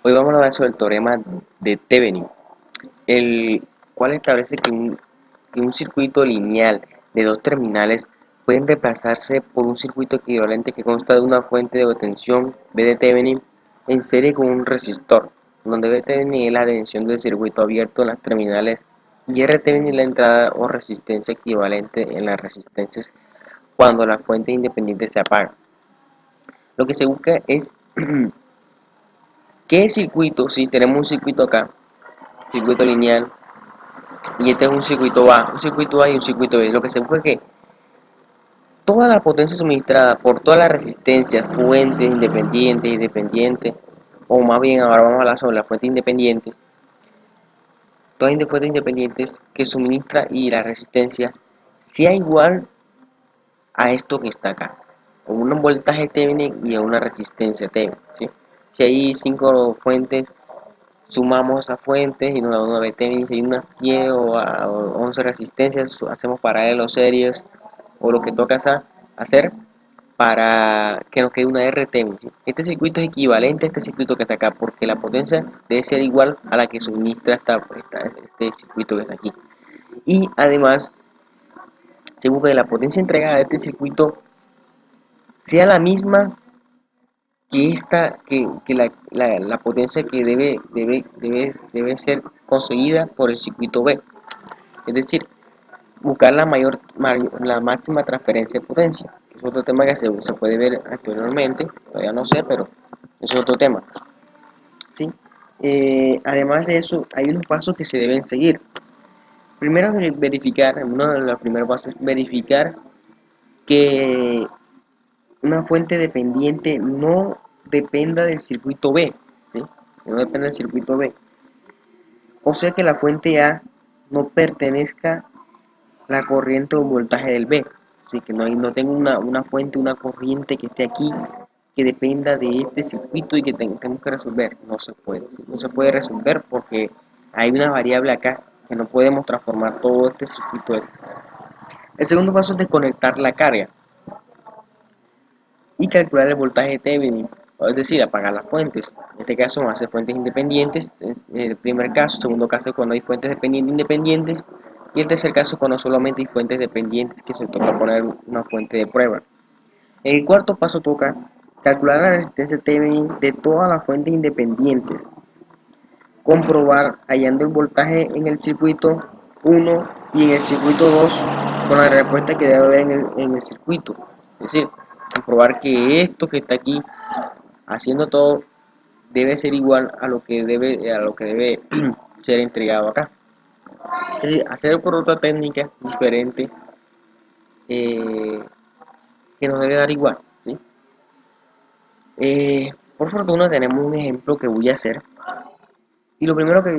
Hoy vamos a hablar sobre el teorema de Thevenin, el cual establece que un circuito lineal de dos terminales pueden reemplazarse por un circuito equivalente que consta de una fuente de tensión V de Thevenin en serie con un resistor, donde V Thevenin es la tensión del circuito abierto en las terminales y R Thevenin es la entrada o resistencia equivalente en las resistencias cuando la fuente independiente se apaga. Lo que se busca es ¿qué circuito? Si tenemos un circuito acá, circuito lineal, y este es un circuito A y un circuito B. Lo que se busca es que toda la potencia suministrada por todas las resistencias, fuentes independientes y dependientes, o más bien ahora vamos a hablar sobre las fuentes independientes, todas las fuentes independientes que suministra y la resistencia sea igual a esto que está acá, con un voltaje Thevenin y a una resistencia Thevenin, ¿sí? Si hay 5 fuentes, sumamos esas fuentes y nos da una BT, si hay unas 10 o 11 resistencias, hacemos paralelos series o lo que toca hacer para que nos quede una RT. Este circuito es equivalente a este circuito que está acá porque la potencia debe ser igual a la que suministra este circuito que está aquí. Y además se busca que la potencia entregada de este circuito sea la misma que la potencia que debe ser conseguida por el circuito B. Es decir, buscar la máxima transferencia de potencia. Es otro tema que se puede ver anteriormente, todavía no sé, pero es otro tema. ¿Sí? Además de eso, hay unos pasos que se deben seguir. Primero, verificar, uno de los primeros pasos es verificar que una fuente dependiente no dependa del circuito B, ¿sí? No depende del circuito B. O sea que la fuente A no pertenezca a la corriente o voltaje del B. Así que no tengo una fuente, una corriente que esté aquí que dependa de este circuito y que tenemos que resolver. No se puede. No se puede resolver porque hay una variable acá que no podemos transformar todo este circuito. El segundo paso es desconectar la carga y calcular el voltaje Thevenin, es decir, apagar las fuentes. En este caso vamos a hacer fuentes independientes, el primer caso, segundo caso cuando hay fuentes dependientes independientes, y el tercer caso cuando solamente hay fuentes dependientes que se toca poner una fuente de prueba. En el cuarto paso toca calcular la resistencia Thevenin de todas las fuentes independientes, comprobar hallando el voltaje en el circuito 1 y en el circuito 2 con la respuesta que debe haber en el circuito. Es decir, comprobar que esto que está aquí haciendo todo debe ser igual a lo que debe ser entregado acá. Es decir, hacer por otra técnica diferente eh, que nos debe dar igual, ¿sí? Por fortuna tenemos un ejemplo que voy a hacer y lo primero que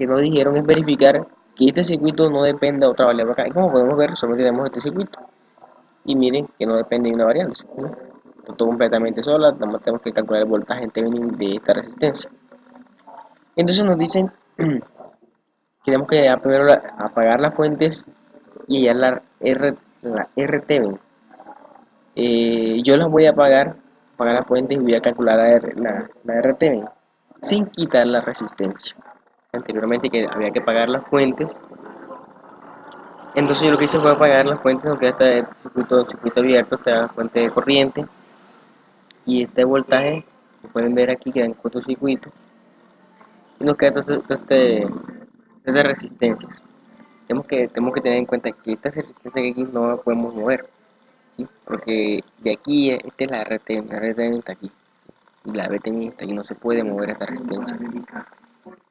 nos dijeron es verificar que este circuito no depende de otra variable acá. Y como podemos ver, solo tenemos este circuito. Y miren que no depende de una variable, ¿no? Está todo completamente sola, nada más tenemos que calcular el voltaje en Thevenin de esta resistencia. Entonces nos dicen que tenemos que primero apagar las fuentes y hallar la R Thevenin. Yo las voy a apagar las fuentes y voy a calcular la R Thevenin sin quitar la resistencia. Anteriormente que había que apagar las fuentes. Entonces yo lo que hice fue apagar las fuentes, aunque está el circuito abierto, está la fuente de corriente y este voltaje, que pueden ver aquí, quedan cortocircuito y nos queda estas resistencias. Tenemos que tener en cuenta que esta resistencia que aquí no la podemos mover, ¿sí? Porque de aquí, esta es la RT está aquí y la BT está aquí, no se puede mover esta resistencia.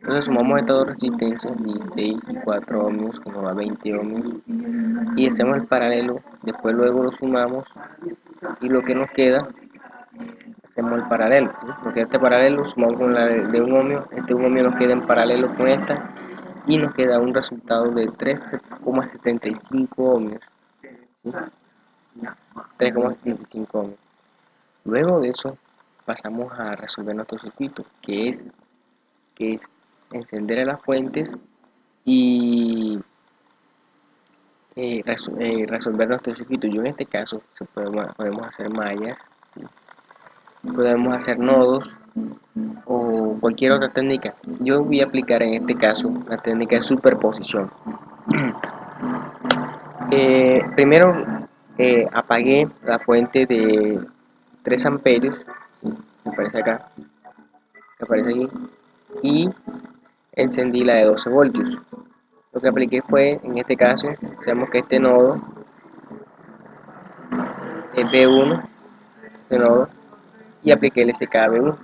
Entonces sumamos estas dos resistencias, 16 y 4 ohmios, que nos da 20 ohmios, y hacemos el paralelo, después luego lo sumamos y lo que nos queda, hacemos el paralelo, ¿sí? Porque este paralelo sumamos con la de un ohmio, este un ohmio nos queda en paralelo con esta y nos queda un resultado de 3,75 ohmios, ¿sí? 3,75 ohmios. Luego de eso pasamos a resolver nuestro circuito, que es encender las fuentes y resolver nuestro circuito. Yo en este caso podemos hacer mallas, ¿sí? Podemos hacer nodos o cualquier otra técnica. Yo voy a aplicar en este caso la técnica de superposición. Primero apagué la fuente de 3 amperios, me aparece acá, me aparece aquí, y encendí la de 12 voltios. Lo que apliqué fue, en este caso, sabemos que este nodo es B1, este nodo, y apliqué el SKB1.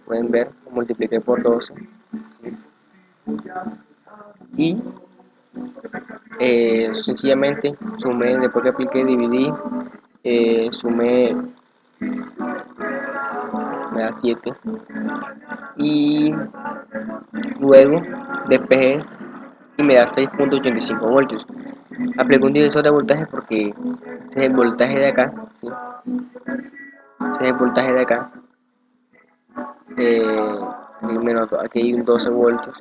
Pueden ver, lo multipliqué por 12 y sencillamente sumé, después que apliqué, dividí, sumé, me da 7 y luego despejé y me da 6.85 voltios. Apliqué un divisor de voltaje porque ese es el voltaje de acá, ¿sí? Ese es el voltaje de acá. Aquí hay un 12 voltios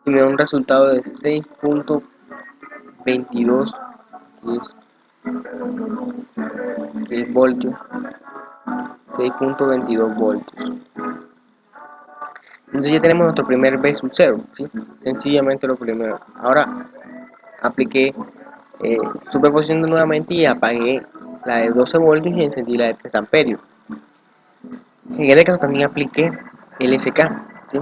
y me da un resultado de 6.22 voltios, 6.22 voltios. Entonces ya tenemos nuestro primer B sub 0, ¿sí? Sencillamente lo primero. Ahora apliqué superposición nuevamente y apagué la de 12 voltios y encendí la de 3 amperios. En este caso también apliqué el SK, ¿sí?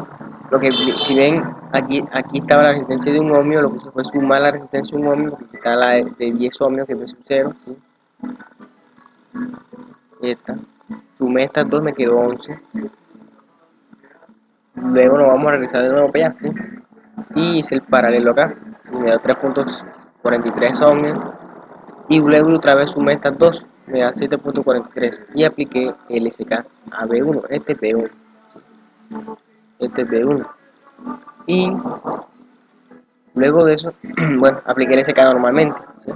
Lo que, si ven, aquí estaba la resistencia de un ohmio, lo que se fue sumar la resistencia de un ohmio, porque está la de 10 ohmios que es B sub 0, ¿sí? Esta. Sumé estas dos, me quedó 11. Luego nos vamos a regresar de nuevo para allá, ¿sí? Y hice el paralelo acá, ¿sí? Me da 3.43 ohmios. Y luego otra vez sumé estas dos, me da 7.43. Y apliqué el SK a B1, este es B1, este es B1. Y luego de eso, bueno, apliqué el SK normalmente, ¿sí?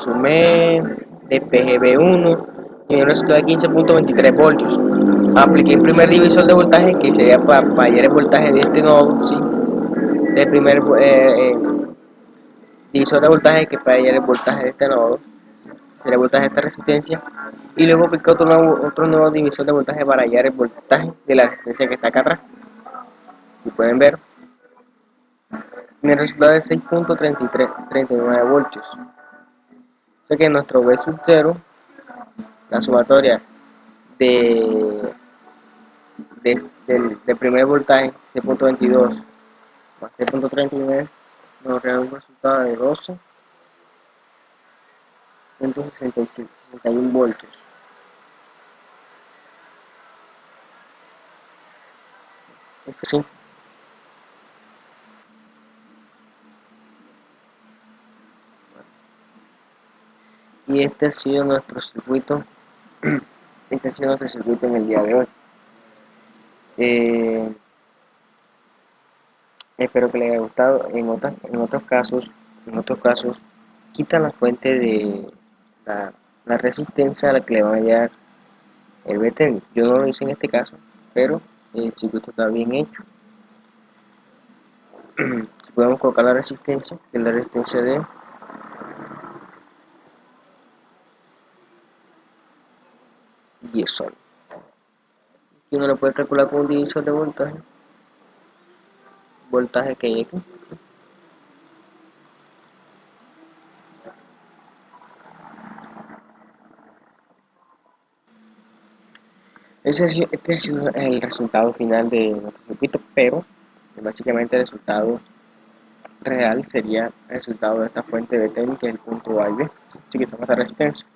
Sumé DPGB1 y me resultó de 15.23 voltios. Apliqué el primer divisor de voltaje que sería para hallar el voltaje de este nodo, ¿sí? El primer divisor de voltaje que para hallar el voltaje de este nodo sería el voltaje de esta resistencia, y luego apliqué otro nuevo divisor de voltaje para hallar el voltaje de la resistencia que está acá atrás. Si pueden ver, mi resultado es 6.39 voltios. O sea que nuestro V sub 0, la sumatoria de, del primer voltaje 6.22 más 6.39 nos da un resultado de 12.61 voltios. Sí. Y este ha sido nuestro circuito. Este ha sido nuestro circuito en el día de hoy. Eh, Espero que les haya gustado. En otros casos, quita la fuente de la resistencia a la que le van a hallar el BTN. Yo no lo hice en este caso, pero el circuito está bien hecho. Si podemos colocar la resistencia, que es la resistencia de 10 ohms. Y uno lo puede calcular con un divisor de voltaje que hay aquí. Este ha sido el resultado final de nuestro circuito, pero básicamente el resultado real sería el resultado de esta fuente de BTN, que es el punto A y B, así que toma esta resistencia.